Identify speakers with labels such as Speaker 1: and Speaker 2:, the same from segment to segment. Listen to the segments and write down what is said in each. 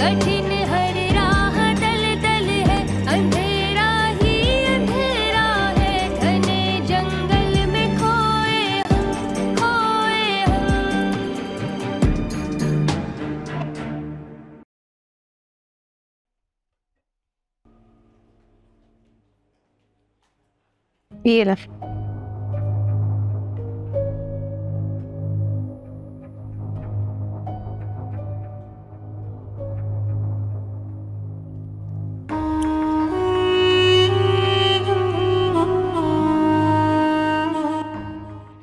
Speaker 1: कठिन हर राह दल दल है, अंधेरा ही अंधेरा है, घने जंगल में खोए हम, खोए हम।
Speaker 2: ये ला।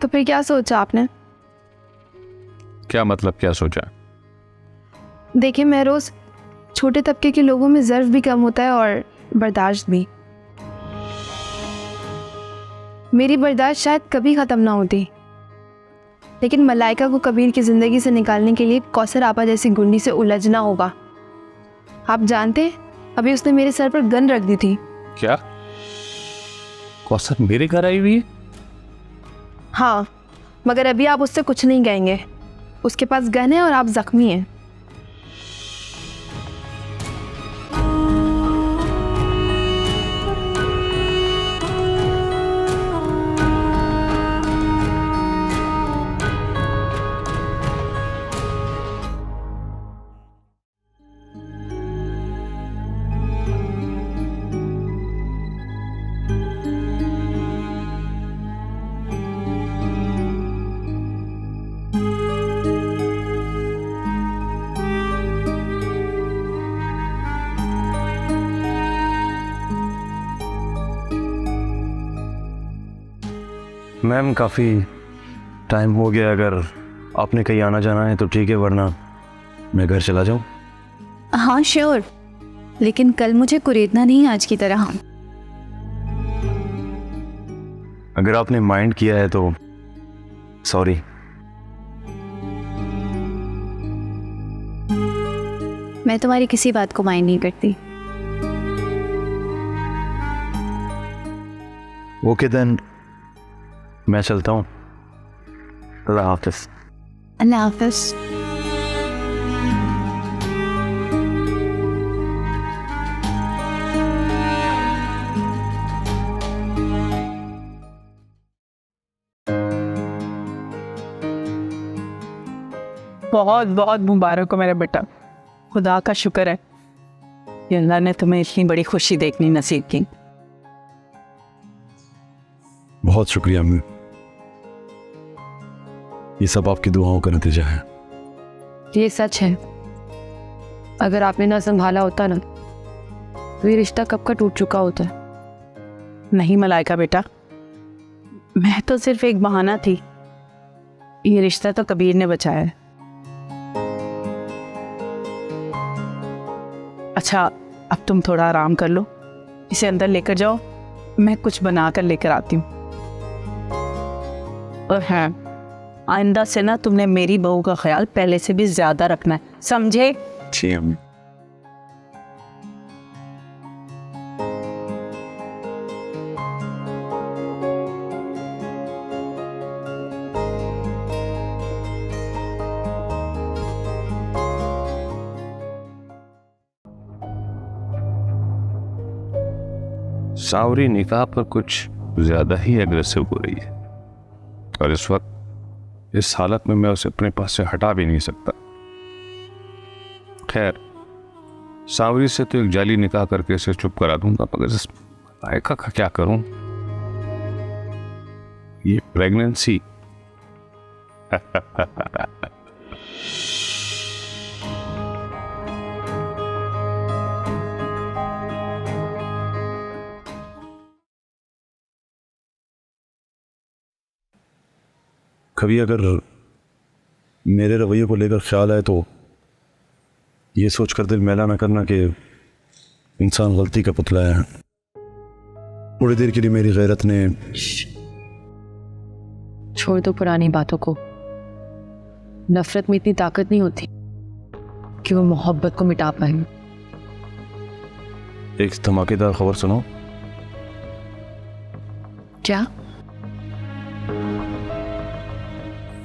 Speaker 2: तो फिर क्या सोचा आपने?
Speaker 3: क्या मतलब क्या सोचा?
Speaker 2: देखिए, मैं रोज छोटे तबके के लोगों में ज़र्फ भी कम होता है और बर्दाश्त भी। मेरी बर्दाश्त शायद कभी ख़त्म ना होती, लेकिन मलाइका को कबीर की ज़िंदगी से निकालने के लिए कौसर आपा जैसी गुंडी से उलझना होगा। आप जानते हैं, अभी उसने मेरे सर पर गन रख दी थी।
Speaker 3: क्या? कौसर मेरे घर आई हुई है?
Speaker 2: हाँ, मगर अभी आप उससे कुछ नहीं कहेंगे। उसके पास गन है और आप जख्मी हैं।
Speaker 4: मैम, काफ़ी टाइम हो गया। अगर आपने कहीं आना जाना है तो ठीक है, वरना मैं घर चला जाऊं।
Speaker 5: हाँ श्योर, लेकिन कल मुझे कुरेदना नहीं आज की तरह।
Speaker 4: अगर आपने माइंड किया है तो सॉरी।
Speaker 5: मैं तुम्हारी किसी बात को माइंड नहीं करती।
Speaker 4: ओके देन, मैं चलता हूँ। अल्लाह हाफिज।
Speaker 5: अल्लाह हाफिज।
Speaker 6: बहुत बहुत मुबारक हो मेरा बेटा। खुदा का शुक्र है कि अल्लाह ने तुम्हें इतनी बड़ी खुशी देखनी नसीब की।
Speaker 4: बहुत शुक्रिया अम्मी, ये सब आपकी दुआओं का नतीजा है।
Speaker 2: ये सच है। अगर आपने ना संभाला होता ना, तो ये रिश्ता कब का टूट चुका होता।
Speaker 6: नहीं मलाइका बेटा, मैं तो सिर्फ एक बहाना थी। ये रिश्ता तो कबीर ने बचाया है। अच्छा, अब तुम थोड़ा आराम कर लो, इसे अंदर लेकर जाओ, मैं कुछ बना कर लेकर आती हूँ। और हाँ, आइंदा से ना तुमने मेरी बहू का ख्याल पहले से भी ज्यादा रखना है, समझे?
Speaker 4: जी अम्मी।
Speaker 3: सावरी निकाह पर कुछ ज्यादा ही एग्रेसिव हो रही है, और इस वक्त इस हालत में मैं उसे अपने पास से हटा भी नहीं सकता। खैर, सावरी से तो एक जाली निकाह करके इसे चुप करा दूंगा, मगर इस मलाइका का क्या करूं? ये प्रेगनेंसी
Speaker 4: कभी अगर मेरे रवैये को लेकर ख्याल आए तो ये सोचकर दिल मैला ना करना कि इंसान गलती का पुतला है। थोड़ी देर के लिए मेरी गैरत ने।
Speaker 2: छोड़ दो पुरानी बातों को। नफरत में इतनी ताकत नहीं होती कि वो मोहब्बत को मिटा पाए।
Speaker 4: एक धमाकेदार खबर सुनो।
Speaker 2: क्या?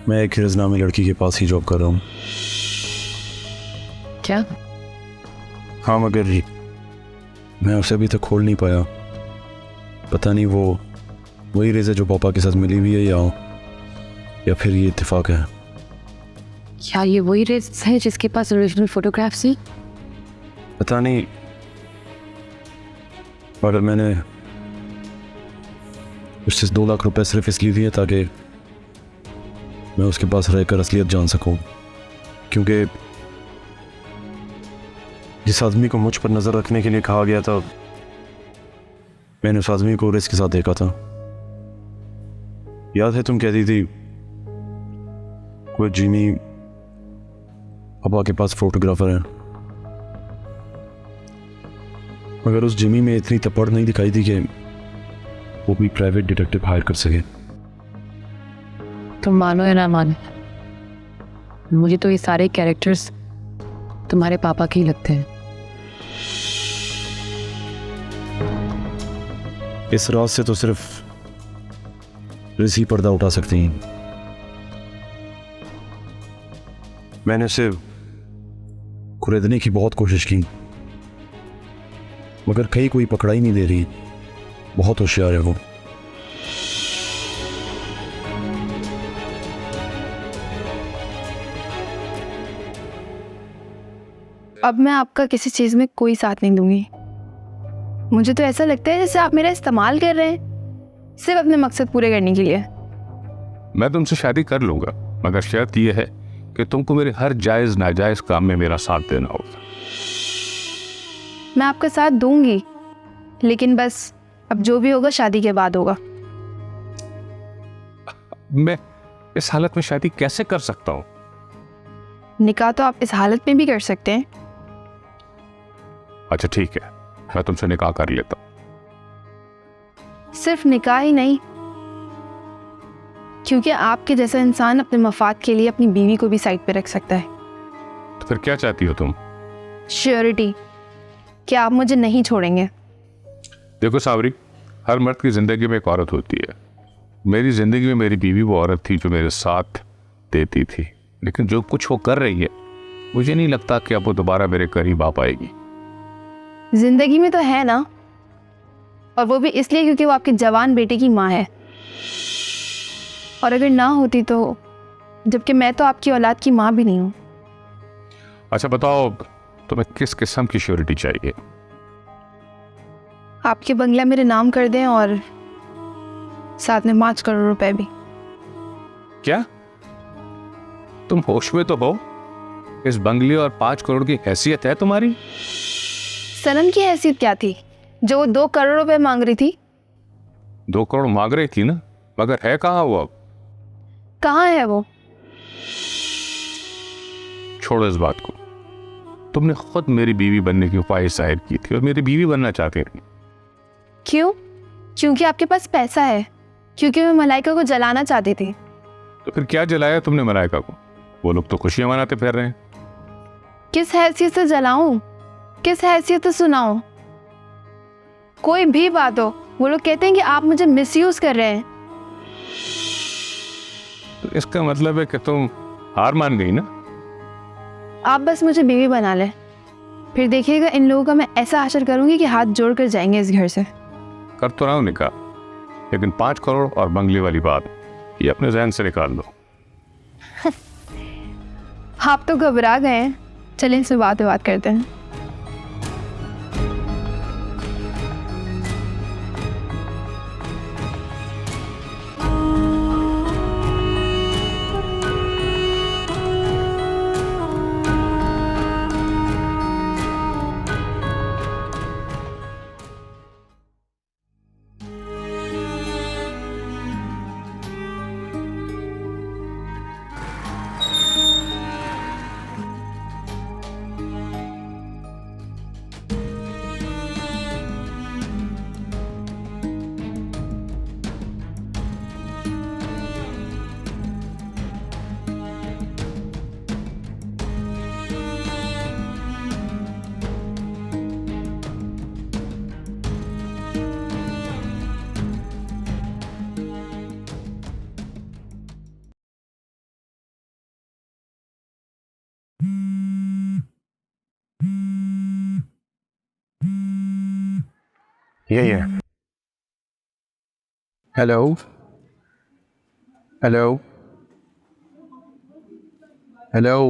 Speaker 4: मैं एक हिरज़नामी लड़की के पास ही जॉब कर रहा हूँ।
Speaker 2: क्या?
Speaker 4: हाँ, मगर मैं उसे अभी तक खोल नहीं पाया। पता नहीं वो वही रेज़ है जो पापा के साथ मिली हुई है या फिर ये इत्तेफाक है।
Speaker 2: क्या ये वही रेस है जिसके पास ओरिजिनल फोटोग्राफ्स हैं?
Speaker 4: पता नहीं, मगर मैंने उससे 2 लाख रुपए सिर्फ इसलिए दिए ताकि मैं उसके पास रहकर असलियत जान सकूं, क्योंकि जिस आदमी को मुझ पर नज़र रखने के लिए कहा गया था, मैंने उस आदमी को रेस के साथ देखा था। याद है तुम कहती थी कोई जिमी पापा के पास फोटोग्राफर है, मगर उस जिमी में इतनी तपड़ नहीं दिखाई दी कि वो भी प्राइवेट डिटेक्टिव हायर कर सके।
Speaker 2: तुम मानो या ना मानो, मुझे तो ये सारे कैरेक्टर्स तुम्हारे पापा के ही लगते हैं।
Speaker 4: इस राज से तो सिर्फ रिसी पर्दा उठा सकती हैं। मैंने उसे कुरेदने की बहुत कोशिश की, मगर कहीं कोई पकड़ा ही नहीं दे रही। बहुत होशियार है वो।
Speaker 2: अब मैं आपका किसी चीज़ में कोई साथ नहीं दूंगी। मुझे तो ऐसा लगता है जैसे आप मेरा इस्तेमाल कर रहे हैं सिर्फ अपने मकसद पूरे करने के लिए।
Speaker 3: मैं तुमसे शादी कर लूंगा, मगर शर्त यह है कि तुमको मेरे हर जायज़ नाजायज़ काम में मेरा साथ देना होगा।
Speaker 2: मैं आपका साथ दूंगी, लेकिन बस अब जो भी होगा शादी के बाद होगा।
Speaker 3: मैं इस हालत में शादी कैसे कर सकता हूँ?
Speaker 2: निकाह तो आप इस हालत में भी कर सकते हैं।
Speaker 3: अच्छा ठीक है, मैं तुमसे निकाह कर लेता हूँ।
Speaker 2: सिर्फ निकाह ही नहीं, क्योंकि आपके जैसा इंसान अपने मफाद के लिए अपनी बीवी को भी साइड पे रख सकता है।
Speaker 3: तो फिर क्या चाहती हो तुम?
Speaker 2: श्योरिटी कि आप मुझे नहीं छोड़ेंगे।
Speaker 3: देखो सावरी, हर मर्द की ज़िंदगी में एक औरत होती है। मेरी ज़िंदगी में मेरी बीवी वो औरत थी जो मेरे साथ देती थी, लेकिन जो कुछ वो कर रही है मुझे नहीं लगता कि अब वो दोबारा मेरे करीब आ पाएगी।
Speaker 2: जिंदगी में तो है ना, और वो भी इसलिए क्योंकि वो आपके जवान बेटे की माँ है। और अगर ना होती तो, जबकि मैं तो आपकी औलाद की माँ भी नहीं हूँ।
Speaker 3: अच्छा बताओ, तुम्हें किस किस्म की श्योरिटी चाहिए?
Speaker 2: आपके बंगला मेरे नाम कर दें और साथ में 5 करोड़ रुपए भी।
Speaker 3: क्या तुम होश में तो हो? इस बंगले और 5 करोड़ की हैसियत है तुम्हारी?
Speaker 2: सनम की हैसियत क्या थी जो वो 2 करोड़ रुपए मांग रही थी?
Speaker 3: 2 करोड़ मांग रही थी ना, मगर है कहाँ वो अब?
Speaker 2: कहाँ है वो?
Speaker 3: छोड़ो इस बात को। तुमने खुद मेरी बीवी बनने की ख्वाहिश जाहिर की थी और मेरी बीवी बनना चाहते थे।
Speaker 2: क्यों? क्योंकि आपके पास पैसा है, क्योंकि मैं मलाइका को जलाना चाहती थी।
Speaker 3: तो फिर क्या जलाया तुमने मलाइका को? वो लोग तो खुशियां मनाते फिर रहे हैं।
Speaker 2: किस हैसियत से जलाऊं, किस हैसियत से सुनाऊं? कोई भी बात हो, वो लोग कहते हैं कि आप मुझे मिसयूज कर रहे हैं।
Speaker 3: तो इसका मतलब है कि तुम हार मान गई ना?
Speaker 2: आप बस मुझे बीवी बना ले, फिर देखिएगा इन लोगों का मैं ऐसा आशर करूंगी कि हाथ जोड़ कर जाएंगे इस घर से।
Speaker 3: कर तो रहा हूं निकाह, लेकिन 5 करोड़ और बंगले वाली बात ये अपने जहन से निकाल दो।
Speaker 2: आप तो घबरा गए हैं। चलें इससे बात करते हैं।
Speaker 4: यही है।
Speaker 7: Hello hello hello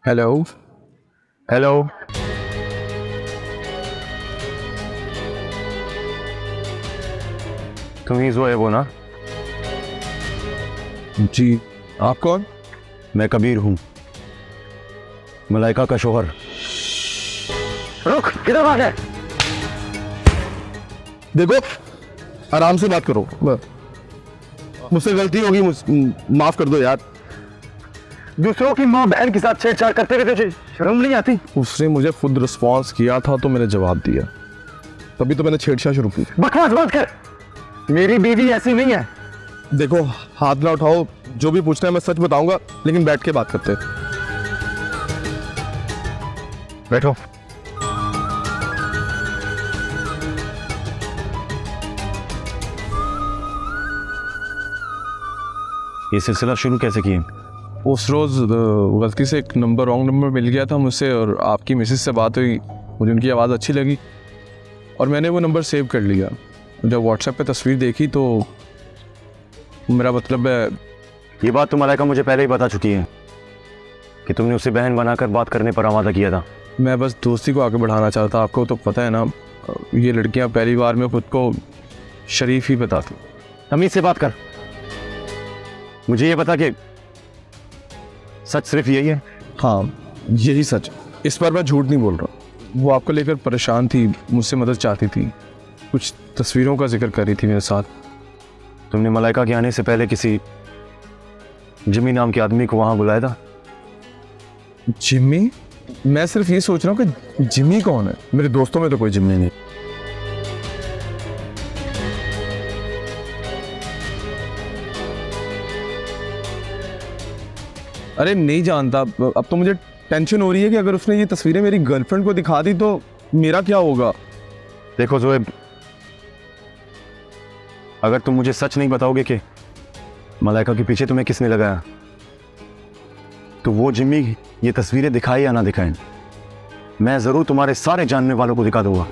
Speaker 7: hello
Speaker 4: hello, तुम ही जो है वो ना?
Speaker 7: जी, आप कौन?
Speaker 4: मैं कबीर हूँ, मलाइका का शोहर। रुक, किधर भाग है?
Speaker 7: देखो, आराम से बात करो। मुझसे गलती होगी, माफ कर दो यार।
Speaker 4: दूसरों की माँ बहन के साथ छेड़छाड़ करते हुए तुझे शर्म नहीं आती?
Speaker 7: उसने मुझे खुद रिस्पॉन्स किया था तो मैंने जवाब दिया, तभी तो मैंने छेड़छाड़ शुरू की।
Speaker 4: बकवास बंद कर, मेरी बीवी ऐसी नहीं है।
Speaker 7: देखो, हाथ ना उठाओ, जो भी पूछना है मैं सच बताऊंगा, लेकिन बैठ के बात करते हैं।
Speaker 4: बैठो। ये सिलसिला शुरू कैसे किए?
Speaker 7: उस रोज़ गलती से एक रॉन्ग नंबर मिल गया था मुझसे, और आपकी मिसेज से बात हुई, मुझे उनकी आवाज़ अच्छी लगी और मैंने वो नंबर सेव कर लिया। जब व्हाट्सएप पे तस्वीर देखी तो मेरा मतलब है,
Speaker 4: ये बात तो मलाइका मुझे पहले ही बता चुकी है कि तुमने उसे बहन बनाकर बात करने पर आमादा किया था।
Speaker 7: मैं बस दोस्ती को आगे बढ़ाना चाहता। आपको तो पता है ना, ये लड़कियां पहली बार में खुद को शरीफ ही बताती।
Speaker 4: तमीज से बात कर। मुझे ये बता कि सच सिर्फ यही है?
Speaker 7: हाँ, यही सच। इस पर मैं झूठ नहीं बोल रहा। वो आपको लेकर परेशान थी, मुझसे मदद चाहती थी, कुछ तस्वीरों का जिक्र कर रही थी मेरे साथ।
Speaker 4: तुमने मलाइका के आने से पहले किसी जिमी नाम के आदमी को वहां बुलाया था?
Speaker 7: जिम्मी? मैं सिर्फ ये सोच रहा हूँ कि जिम्मी कौन है। मेरे दोस्तों में तो कोई जिम्मी नहीं। अरे नहीं जानता। अब तो मुझे टेंशन हो रही है कि अगर उसने ये तस्वीरें मेरी गर्लफ्रेंड को दिखा दी तो मेरा क्या होगा।
Speaker 4: देखो जोएब, अगर तुम मुझे सच नहीं बताओगे कि मलाइका के पीछे तुम्हें किसने लगाया, तो वो जिम्मी ये तस्वीरें दिखाए या ना दिखाएं, मैं जरूर तुम्हारे सारे जानने वालों को दिखा दूंगा।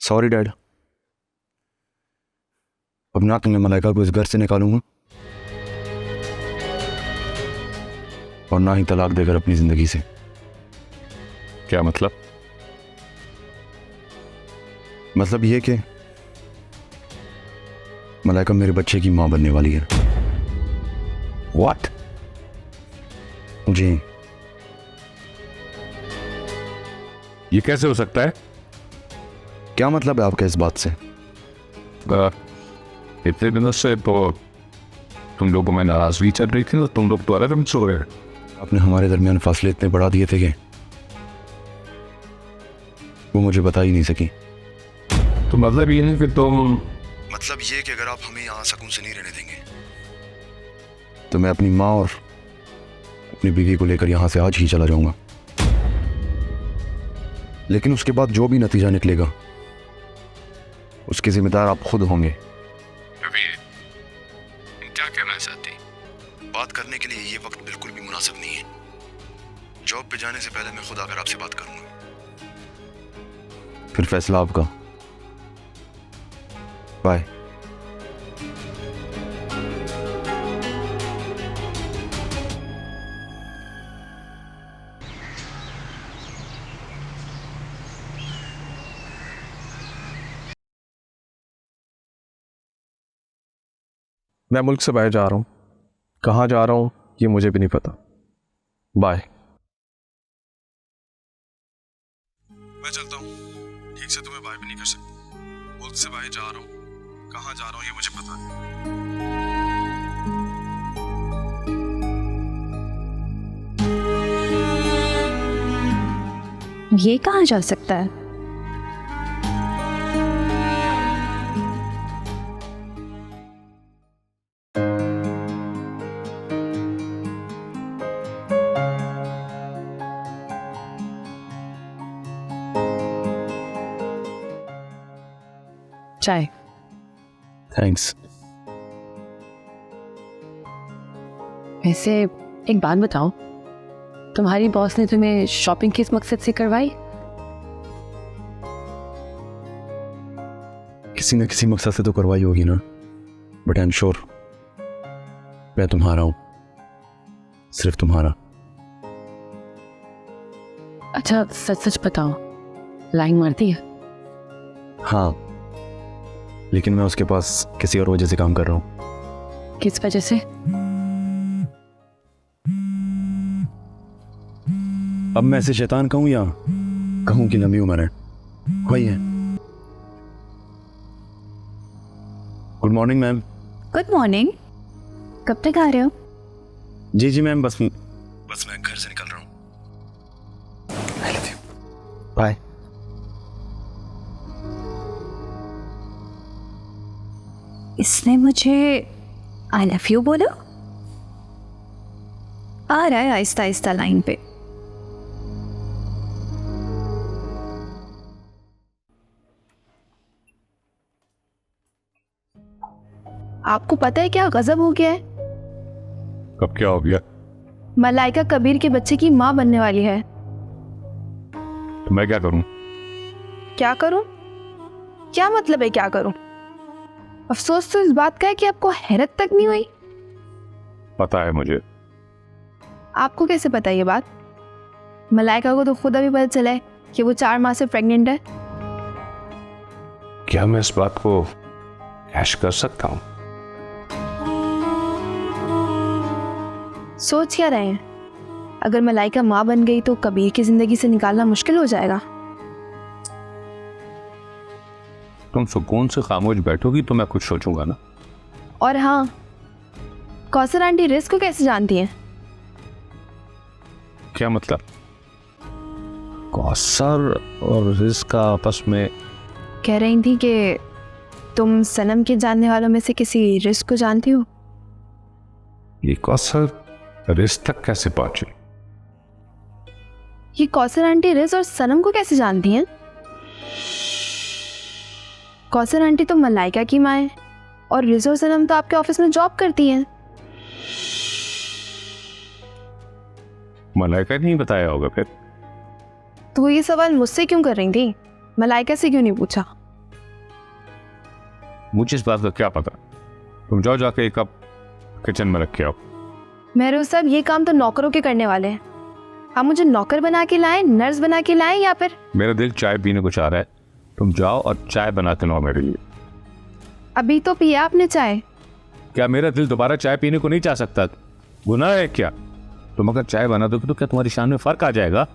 Speaker 4: सॉरी डैड, अब ना तो मैं मलाइका को इस घर से निकालूंगा और ना ही तलाक देकर अपनी जिंदगी से।
Speaker 3: क्या मतलब?
Speaker 4: मतलब ये कि मलाइका मेरे बच्चे की मां बनने वाली है। What? जी।
Speaker 3: ये कैसे हो सकता है?
Speaker 4: क्या मतलब है आपका इस बात से?
Speaker 3: इतने दिनों से तो तुम लोगों में नाराजगी चल रही थी, तो तुम लोग तो अलग हम सो गए।
Speaker 4: आपने हमारे दरमियान फासले इतने बढ़ा दिए थे कि वो मुझे बता ही नहीं सकी।
Speaker 3: तो मतलब ये नहीं कि तुम...
Speaker 4: मतलब ये कि अगर आप हमें यहाँ सुकून से नहीं रहने देंगे तो मैं अपनी माँ और अपनी बीवी को लेकर यहाँ से आज ही चला जाऊंगा। लेकिन उसके बाद जो भी नतीजा निकलेगा उसके जिम्मेदार आप खुद होंगे।
Speaker 3: अभी क्या कहना चाहती?
Speaker 4: बात करने के लिए ये वक्त बिल्कुल भी मुनासिब नहीं है। जॉब पे जाने से पहले मैं खुद आकर आपसे बात करूंगा, फिर फैसला आपका। बाय।
Speaker 7: मैं मुल्क से बाहर जा रहा हूँ, कहाँ जा रहा हूँ ये मुझे भी नहीं पता। बाय। मैं चलता हूँ, ठीक से तुम्हें बाय भी नहीं कर सकता। मुल्क से बाहर जा रहा हूँ, कहाँ जा रहा हूँ ये मुझे पता नहीं।
Speaker 5: ये कहाँ जा सकता है?
Speaker 6: चाय।
Speaker 4: थैंक्स।
Speaker 8: वैसे एक बात बताओ, तुम्हारी बॉस ने तुम्हें शॉपिंग किस मकसद से करवाई?
Speaker 4: किसी न किसी मकसद से तो करवाई होगी ना, बट आई एम श्योर मैं तुम्हारा हूं, सिर्फ तुम्हारा।
Speaker 8: अच्छा सच सच बताओ, लाइन मारती है?
Speaker 4: हाँ, लेकिन मैं उसके पास किसी और वजह से काम कर रहा हूं।
Speaker 8: किस वजह से?
Speaker 4: अब मैं ऐसे शैतान कहूं या कहूं कि लंबी उम्र है, वही है। Good morning ma'am.
Speaker 5: Good morning. कब तक आ रहे हो?
Speaker 4: जी जी मैम, बस मैं घर से निकल रहा हूँ। I love you, bye.
Speaker 5: इसने मुझे आई लव यू बोला? आ रहा है आहिस्ता आहिस्ता लाइन पे।
Speaker 2: आपको पता है क्या गजब हो गया है?
Speaker 3: कब क्या हो गया?
Speaker 2: मलाइका कबीर के बच्चे की माँ बनने वाली है।
Speaker 3: तो मैं क्या करूं?
Speaker 2: क्या करूं? क्या मतलब है क्या करूं? अफसोस तो इस बात का है कि आपको हैरत तक नहीं हुई।
Speaker 3: पता है मुझे।
Speaker 2: आपको कैसे पता ये बात? मलाइका को तो खुद अभी पता चला है कि वो 4 माह से प्रेग्नेंट है।
Speaker 3: क्या मैं इस बात को कैश कर सकता हूं?
Speaker 2: सोच क्या रहे हैं? अगर मलाइका माँ बन गई तो कबीर की जिंदगी से निकालना मुश्किल हो जाएगा।
Speaker 3: तुम सुकून से खामोश बैठोगी तो मैं कुछ सोचूंगा ना।
Speaker 2: और हाँ, कौसर आंटी रिस्क को कैसे जानती हैं?
Speaker 3: क्या मतलब? कौसर और रिस्क का आपस में?
Speaker 2: कह रही थी कि तुम सनम के जानने वालों में से किसी रिस्क को जानती हो।
Speaker 3: ये कौसर रिस्क तक कैसे पहुंची?
Speaker 2: ये कौसर आंटी रिज और सनम को कैसे जानती हैं? कौसर आंटी तो मलाइका की माँ है और रिज और सनम तो आपके ऑफिस में जॉब करती हैं।
Speaker 3: मलाइका नहीं बताया होगा फिर?
Speaker 2: तो ये सवाल मुझसे क्यों कर रही थी? मलाइका से क्यों नहीं पूछा?
Speaker 3: मुझे इस बात का क्या पता। तुम जाओ, जाके एक कप किचन में रख के आओ।
Speaker 2: मेहरोज साहब, ये काम तो नौकरों के करने वाले हैं। आप मुझे नौकर बना के लाएं, नर्स बना के लाएं या फिर?
Speaker 3: मेरा दिल चाय पीने को चाह रहा है, तुम जाओ और चाय बना के लाओ मेरे लिए।
Speaker 2: अभी तो पिया आपने चाय।
Speaker 3: क्या मेरा दिल दोबारा चाय पीने को नहीं चाह सकता? गुनाह है क्या? तुम अगर चाय बना दोगे तो क्या तुम्हारी शान में फर्क आ जाएगा?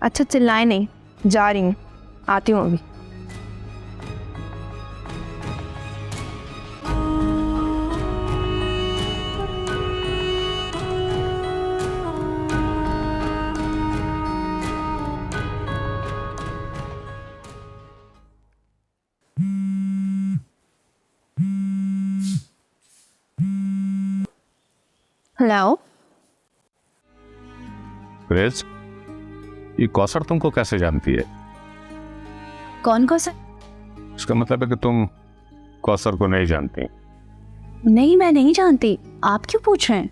Speaker 2: अच्छा चिल्लाए नहीं, जा रही हूँ, आती हूँ अभी। हेलो।
Speaker 3: ग्रेस, ये कौसर तुमको कैसे जानती है?
Speaker 5: कौन कौसर?
Speaker 3: इसका मतलब है कि तुम कौसर को नहीं जानती।
Speaker 5: नहीं, मैं नहीं जानती। आप क्यों पूछ रहे हैं?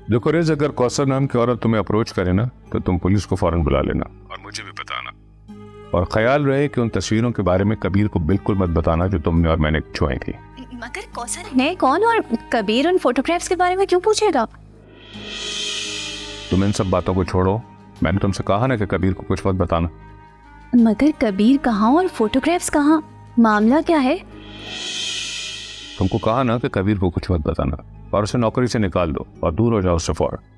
Speaker 3: देखो रेज, अगर कौसर नाम की औरत तुम्हें अप्रोच करे ना तो तुम पुलिस को फौरन बुला लेना और मुझे भी बताना। और ख्याल रहे कि उन तस्वीरों के बारे में कबीर को बिल्कुल मत बताना जो तुमने और मैंने छुआई थी।
Speaker 5: मगर कौसर ने कौन और कबीर उन फोटोग्राफ्स के बारे में क्यों पूछेगा?
Speaker 3: तुम इन सब बातों को छोड़ो, मैंने तुमसे कहा ना कि कबीर को कुछ मत बताना।
Speaker 5: मगर कबीर कहाँ और फोटोग्राफ्स कहाँ? मामला क्या है?
Speaker 3: तुमको कहा ना कि कबीर को कुछ मत बताना और उसे नौकरी से निकाल दो और दूर हो जाओ उससे फौरन।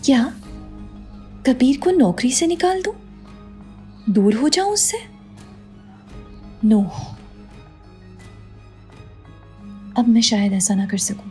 Speaker 9: क्या कबीर को नौकरी से निकाल दूं? दूर हो जाऊं उससे? नो, अब मैं शायद ऐसा ना कर सकूं।